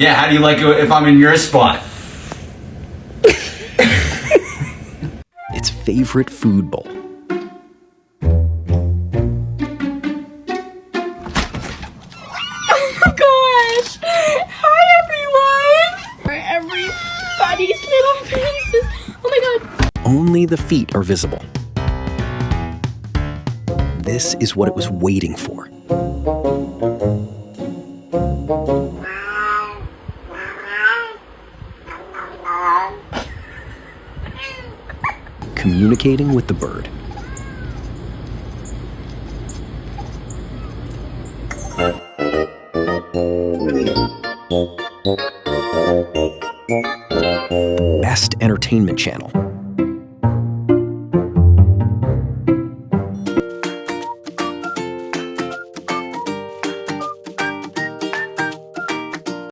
Yeah, how do you like it if I'm in your spot? Its favorite food bowl. Oh my gosh! Hi everyone! For everybody's little faces. Oh my god. Only the feet are visible. This is what it was waiting for. Communicating with the bird. Best entertainment channel.